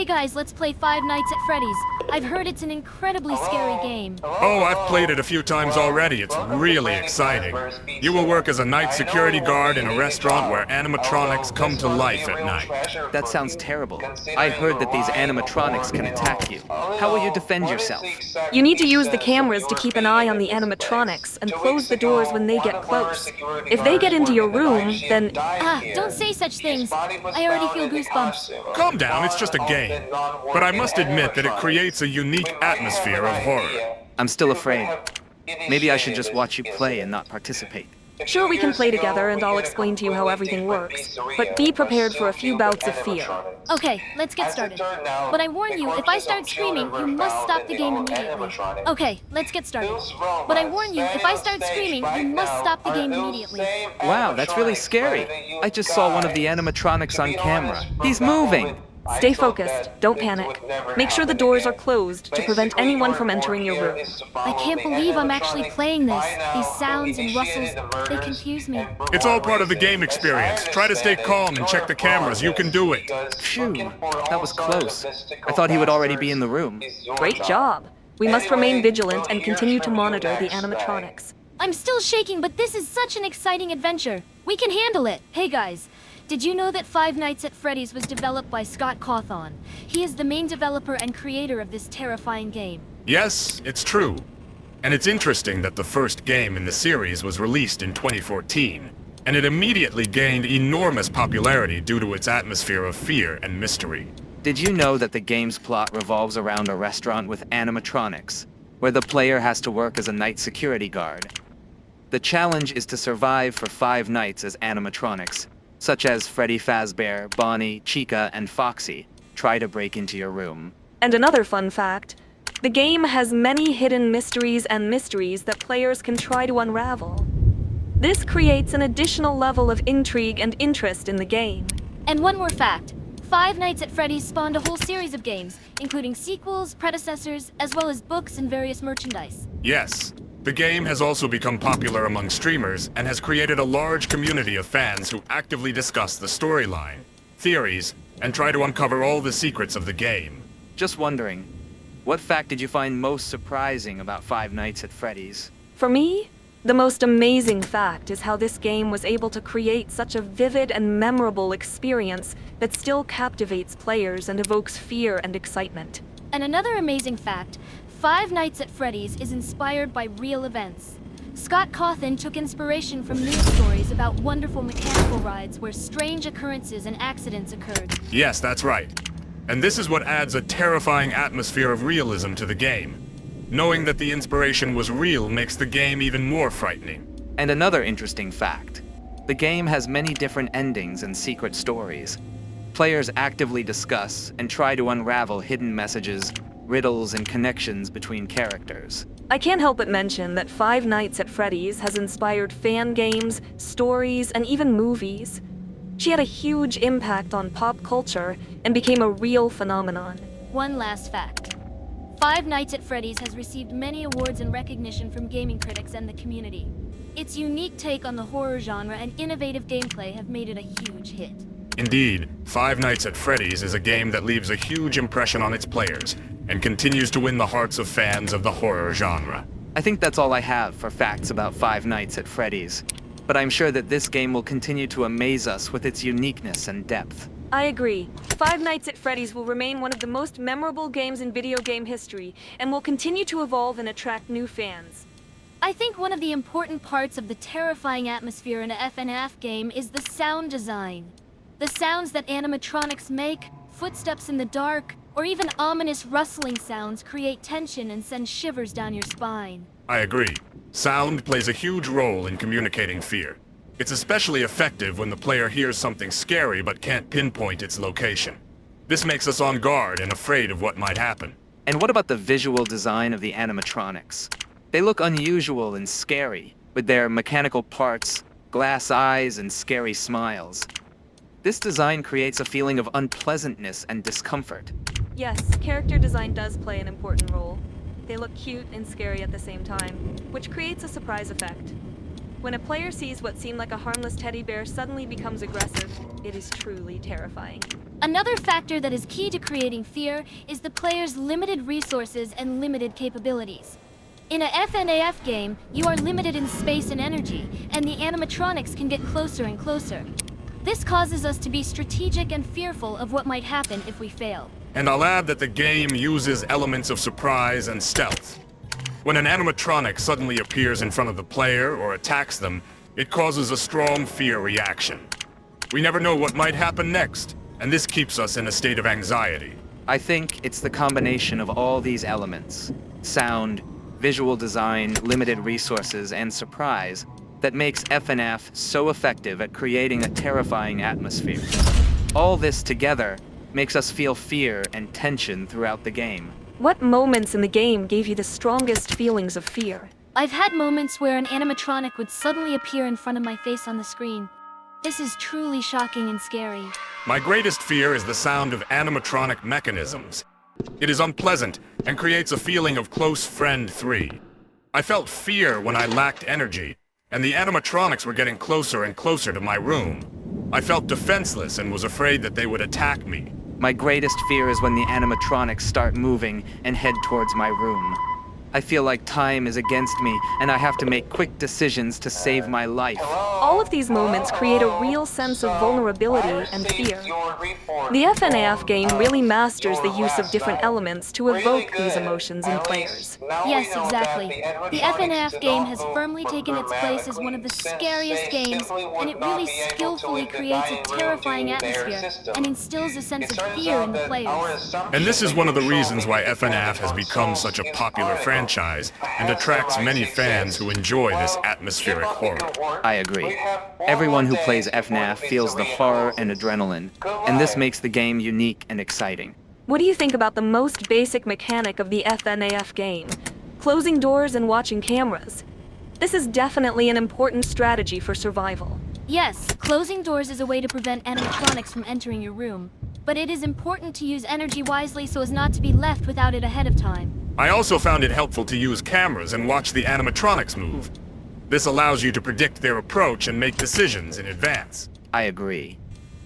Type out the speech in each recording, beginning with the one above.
Hey guys, let's play Five Nights at Freddy's. I've heard it's an incredibly scary game. Oh, I've played it a few times already. It's really exciting. You will work as a night security guard in a restaurant where animatronics come to life at night. That sounds terrible. I heard that these animatronics can attack you. How will you defend yourself? You need to use the cameras to keep an eye on the animatronics and close the doors when they get close. If they get into your room, then... Don't say such things. I already feel goosebumps. Calm down, it's just a game. But I must admit that it creates a unique atmosphere of horror. I'm still afraid. Maybe I should just watch you play and not participate. Sure, we can play together and I'll explain to you how everything works. But be prepared for a few bouts of fear. Okay, let's get started. But I warn you, if I start screaming, you must stop the game immediately. Okay, let's get started. But I warn you, if I start screaming, you must stop the game immediately. Wow, that's really scary. I just saw one of the animatronics on camera. He's moving! Stay focused. Don't panic. Make sure the doors are closed to prevent anyone from entering your room. I can't believe I'm actually playing this. These sounds and rustles, they confuse me. It's all part of the game experience. Try to stay calm and check the cameras. You can do it. Phew, that was close. I thought he would already be in the room. Great job. We must remain vigilant and continue to monitor the animatronics. I'm still shaking, but this is such an exciting adventure. We can handle it. Hey guys. Did you know that Five Nights at Freddy's was developed by Scott Cawthon? He is the main developer and creator of this terrifying game. Yes, it's true. And it's interesting that the first game in the series was released in 2014, and it immediately gained enormous popularity due to its atmosphere of fear and mystery. Did you know that the game's plot revolves around a restaurant with animatronics, where the player has to work as a night security guard? The challenge is to survive for 5 nights as animatronics, such as Freddy Fazbear, Bonnie, Chica, and Foxy, try to break into your room. And another fun fact, the game has many hidden mysteries that players can try to unravel. This creates an additional level of intrigue and interest in the game. And one more fact, Five Nights at Freddy's spawned a whole series of games, including sequels, predecessors, as well as books and various merchandise. Yes. The game has also become popular among streamers and has created a large community of fans who actively discuss the storyline, theories, and try to uncover all the secrets of the game. Just wondering, what fact did you find most surprising about Five Nights at Freddy's? For me, the most amazing fact is how this game was able to create such a vivid and memorable experience that still captivates players and evokes fear and excitement. And another amazing fact, Five Nights at Freddy's is inspired by real events. Scott Cawthon took inspiration from news stories about wonderful mechanical rides where strange occurrences and accidents occurred. Yes, that's right. And this is what adds a terrifying atmosphere of realism to the game. Knowing that the inspiration was real makes the game even more frightening. And another interesting fact, the game has many different endings and secret stories. Players actively discuss and try to unravel hidden messages, riddles, and connections between characters. I can't help but mention that Five Nights at Freddy's has inspired fan games, stories, and even movies. She had a huge impact on pop culture and became a real phenomenon. One last fact. Five Nights at Freddy's has received many awards and recognition from gaming critics and the community. Its unique take on the horror genre and innovative gameplay have made it a huge hit. Indeed, Five Nights at Freddy's is a game that leaves a huge impression on its players, and continues to win the hearts of fans of the horror genre. I think that's all I have for facts about Five Nights at Freddy's, but I'm sure that this game will continue to amaze us with its uniqueness and depth. I agree. Five Nights at Freddy's will remain one of the most memorable games in video game history, and will continue to evolve and attract new fans. I think one of the important parts of the terrifying atmosphere in a FNAF game is the sound design. The sounds that animatronics make, footsteps in the dark, or even ominous rustling sounds create tension and send shivers down your spine. I agree. Sound plays a huge role in communicating fear. It's especially effective when the player hears something scary but can't pinpoint its location. This makes us on guard and afraid of what might happen. And what about the visual design of the animatronics? They look unusual and scary, with their mechanical parts, glass eyes, and scary smiles. This design creates a feeling of unpleasantness and discomfort. Yes, character design does play an important role. They look cute and scary at the same time, which creates a surprise effect. When a player sees what seemed like a harmless teddy bear suddenly becomes aggressive, it is truly terrifying. Another factor that is key to creating fear is the player's limited resources and limited capabilities. In a FNAF game, you are limited in space and energy, and the animatronics can get closer and closer. This causes us to be strategic and fearful of what might happen if we fail. And I'll add that the game uses elements of surprise and stealth. When an animatronic suddenly appears in front of the player or attacks them, it causes a strong fear reaction. We never know what might happen next, and this keeps us in a state of anxiety. I think it's the combination of all these elements, sound, visual design, limited resources, and surprise, that makes FNAF so effective at creating a terrifying atmosphere. All this together makes us feel fear and tension throughout the game. What moments in the game gave you the strongest feelings of fear? I've had moments where an animatronic would suddenly appear in front of my face on the screen. This is truly shocking and scary. My greatest fear is the sound of animatronic mechanisms. It is unpleasant and creates a feeling of close friend 3. I felt fear when I lacked energy, and the animatronics were getting closer and closer to my room. I felt defenseless and was afraid that they would attack me. My greatest fear is when the animatronics start moving and head towards my room. I feel like time is against me, and I have to make quick decisions to save my life. All of these moments create a real sense of vulnerability and fear. The FNAF game really masters the use of different elements to evoke these emotions in players. Yes, exactly. The FNAF game has firmly taken its place as one of the scariest games, and it really skillfully creates a terrifying atmosphere and instills a sense of fear in the players. And this is one of the reasons why FNAF has become such a popular franchise and attracts many fans who enjoy this atmospheric horror. I agree. Everyone who plays FNAF feels the horror and adrenaline, and this makes the game unique and exciting. What do you think about the most basic mechanic of the FNAF game? Closing doors and watching cameras. This is definitely an important strategy for survival. Yes, closing doors is a way to prevent animatronics from entering your room, but it is important to use energy wisely so as not to be left without it ahead of time. I also found it helpful to use cameras and watch the animatronics move. This allows you to predict their approach and make decisions in advance. I agree.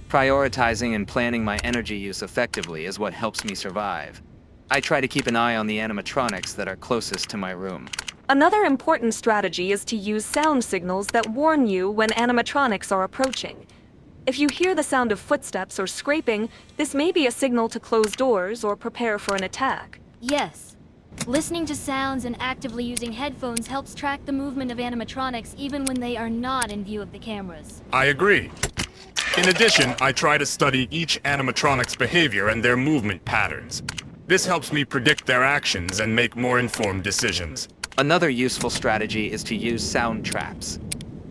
Prioritizing and planning my energy use effectively is what helps me survive. I try to keep an eye on the animatronics that are closest to my room. Another important strategy is to use sound signals that warn you when animatronics are approaching. If you hear the sound of footsteps or scraping, this may be a signal to close doors or prepare for an attack. Yes. Listening to sounds and actively using headphones helps track the movement of animatronics even when they are not in view of the cameras. I agree. In addition, I try to study each animatronic's behavior and their movement patterns. This helps me predict their actions and make more informed decisions. Another useful strategy is to use sound traps.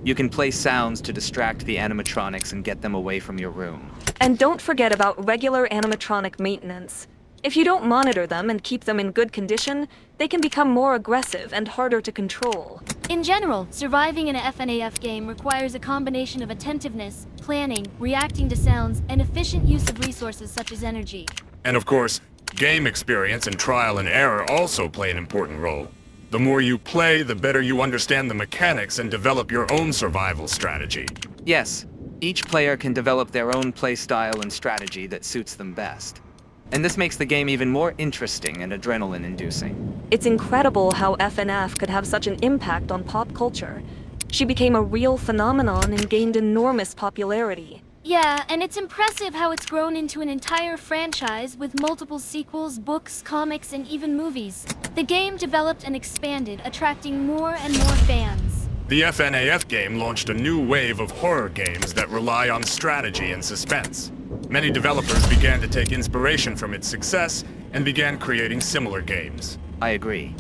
You can play sounds to distract the animatronics and get them away from your room. And don't forget about regular animatronic maintenance. If you don't monitor them and keep them in good condition, they can become more aggressive and harder to control. In general, surviving in a FNAF game requires a combination of attentiveness, planning, reacting to sounds, and efficient use of resources such as energy. And of course, game experience and trial and error also play an important role. The more you play, the better you understand the mechanics and develop your own survival strategy. Yes, each player can develop their own play style and strategy that suits them best. And this makes the game even more interesting and adrenaline-inducing. It's incredible how FNAF could have such an impact on pop culture. She became a real phenomenon and gained enormous popularity. Yeah, and it's impressive how it's grown into an entire franchise with multiple sequels, books, comics, and even movies. The game developed and expanded, attracting more and more fans. The FNAF game launched a new wave of horror games that rely on strategy and suspense. Many developers began to take inspiration from its success and began creating similar games. I agree.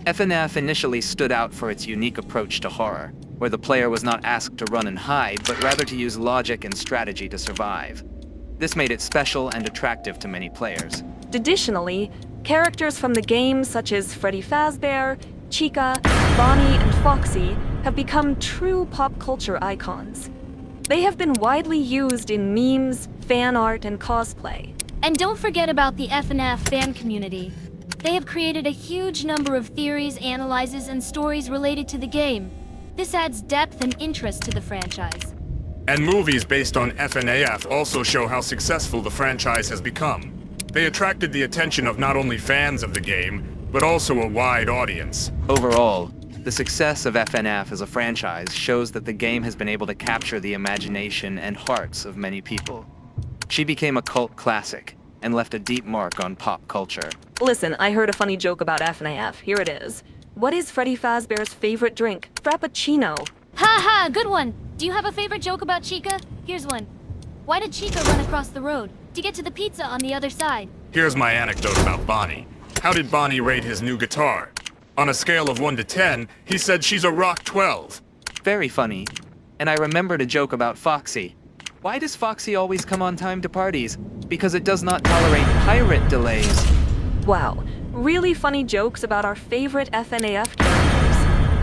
FNAF initially stood out for its unique approach to horror, where the player was not asked to run and hide, but rather to use logic and strategy to survive. This made it special and attractive to many players. Additionally, characters from the game such as Freddy Fazbear, Chica, Bonnie, and Foxy have become true pop culture icons. They have been widely used in memes, fan art, and cosplay. And don't forget about the FNAF fan community. They have created a huge number of theories, analyses, and stories related to the game. This adds depth and interest to the franchise. And movies based on FNAF also show how successful the franchise has become. They attracted the attention of not only fans of the game, but also a wide audience. Overall, the success of FNAF as a franchise shows that the game has been able to capture the imagination and hearts of many people. She became a cult classic and left a deep mark on pop culture. Listen, I heard a funny joke about FNAF. Here it is. What is Freddy Fazbear's favorite drink? Frappuccino. Ha ha, good one. Do you have a favorite joke about Chica? Here's one. Why did Chica run across the road? To get to the pizza on the other side. Here's my anecdote about Bonnie. How did Bonnie rate his new guitar? On a scale of 1 to 10, he said she's a rock 12. Very funny. And I remembered a joke about Foxy. Why does Foxy always come on time to parties? Because it does not tolerate pirate delays. Wow, really funny jokes about our favorite FNAF characters.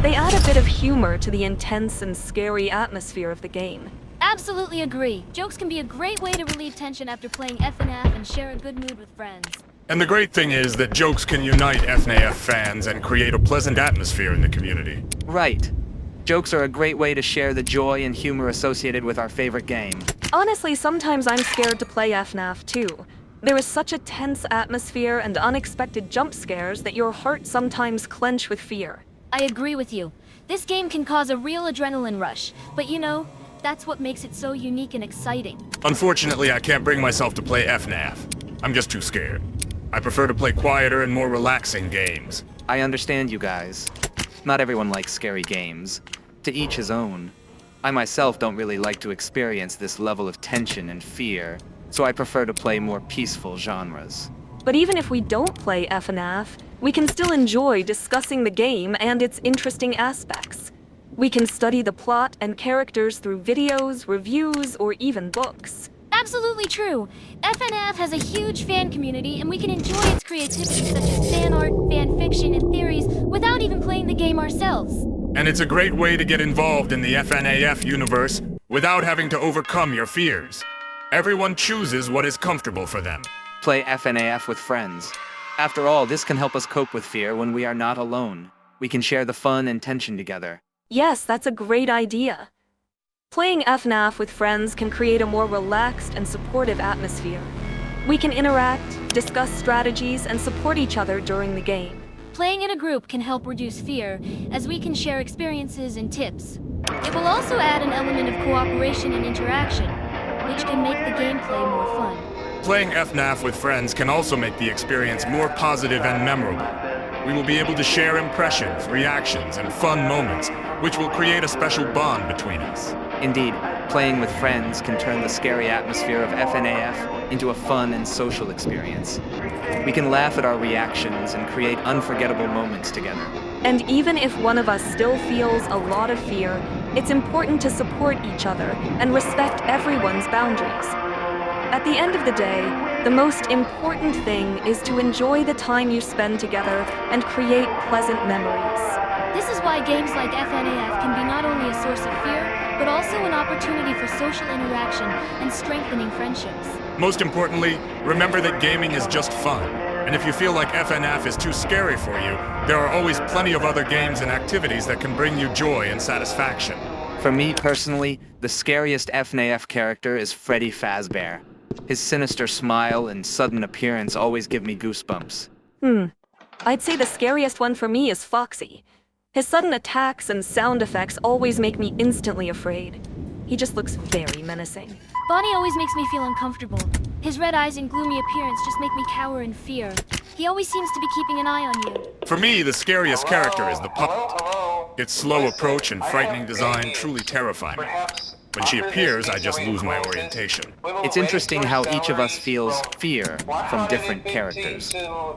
They add a bit of humor to the intense and scary atmosphere of the game. Absolutely agree. Jokes can be a great way to relieve tension after playing FNAF and share a good mood with friends. And the great thing is that jokes can unite FNAF fans and create a pleasant atmosphere in the community. Right. Jokes are a great way to share the joy and humor associated with our favorite game. Honestly, sometimes I'm scared to play FNAF too. There is such a tense atmosphere and unexpected jump scares that your heart sometimes clench with fear. I agree with you. This game can cause a real adrenaline rush, but you know, that's what makes it so unique and exciting. Unfortunately, I can't bring myself to play FNAF. I'm just too scared. I prefer to play quieter and more relaxing games. I understand you guys. Not everyone likes scary games. To each his own. I myself don't really like to experience this level of tension and fear, so I prefer to play more peaceful genres. But even if we don't play FNAF, we can still enjoy discussing the game and its interesting aspects. We can study the plot and characters through videos, reviews, or even books. Absolutely true. FNAF has a huge fan community, and we can enjoy its creativity such as fan art, fan fiction, and theories without even playing the game ourselves. And it's a great way to get involved in the FNAF universe without having to overcome your fears. Everyone chooses what is comfortable for them. Play FNAF with friends. After all, this can help us cope with fear when we are not alone. We can share the fun and tension together. Yes, that's a great idea. Playing FNAF with friends can create a more relaxed and supportive atmosphere. We can interact, discuss strategies, and support each other during the game. Playing in a group can help reduce fear, as we can share experiences and tips. It will also add an element of cooperation and interaction, which can make the gameplay more fun. Playing FNAF with friends can also make the experience more positive and memorable. We will be able to share impressions, reactions, and fun moments, which will create a special bond between us. Indeed, playing with friends can turn the scary atmosphere of FNAF into a fun and social experience. We can laugh at our reactions and create unforgettable moments together. And even if one of us still feels a lot of fear, it's important to support each other and respect everyone's boundaries. At the end of the day, the most important thing is to enjoy the time you spend together and create pleasant memories. This is why games like FNAF can be not only a source of fear, but also an opportunity for social interaction and strengthening friendships. Most importantly, remember that gaming is just fun. And if you feel like FNAF is too scary for you, there are always plenty of other games and activities that can bring you joy and satisfaction. For me personally, the scariest FNAF character is Freddy Fazbear. His sinister smile and sudden appearance always give me goosebumps. I'd say the scariest one for me is Foxy. His sudden attacks and sound effects always make me instantly afraid. He just looks very menacing. Bonnie always makes me feel uncomfortable. His red eyes and gloomy appearance just make me cower in fear. He always seems to be keeping an eye on you. For me, the scariest character is the puppet. Its slow approach and frightening design truly terrify me. When she appears, I just lose my orientation. It's interesting how each of us feels fear from different characters.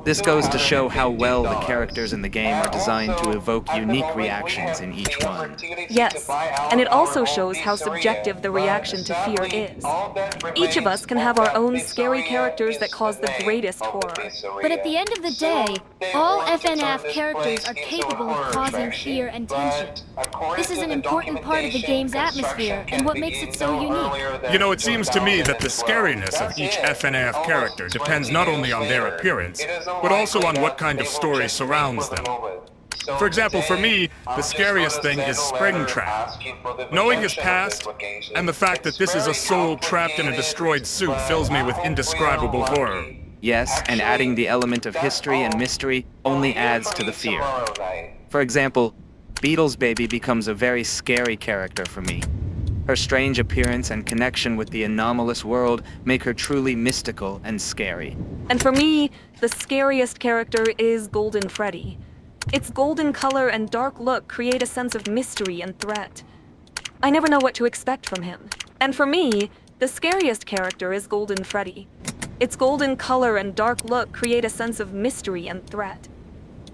This goes to show how well the characters in the game are designed to evoke unique reactions in each one. Yes, and it also shows how subjective the reaction to fear is. Each of us can have our own scary characters that cause the greatest horror. But at the end of the day, all FNAF characters are capable of causing fear and tension. This is an important part of the game's atmosphere and what makes it so unique. You know, it seems to me that the scariness of each FNAF character depends not only on their appearance, but also on what kind of story surrounds them. For example, for me, the scariest thing is Springtrap. Knowing his past, and the fact that this is a soul trapped in a destroyed suit fills me with indescribable horror. Yes, and adding the element of history and mystery only adds to the fear. For example, Beetle's Baby becomes a very scary character for me. Her strange appearance and connection with the anomalous world make her truly mystical and scary. And for me, the scariest character is Golden Freddy. Its golden color and dark look create a sense of mystery and threat. I never know what to expect from him. And for me, the scariest character is Golden Freddy. Its golden color and dark look create a sense of mystery and threat.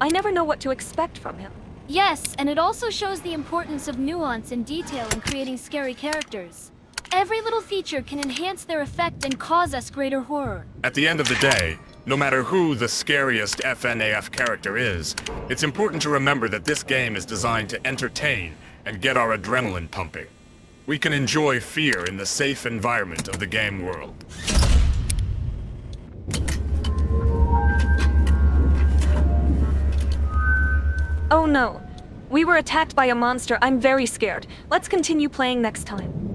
I never know what to expect from him. Yes, and it also shows the importance of nuance and detail in creating scary characters. Every little feature can enhance their effect and cause us greater horror. At the end of the day, no matter who the scariest FNAF character is, it's important to remember that this game is designed to entertain and get our adrenaline pumping. We can enjoy fear in the safe environment of the game world. Oh no. We were attacked by a monster. I'm very scared. Let's continue playing next time.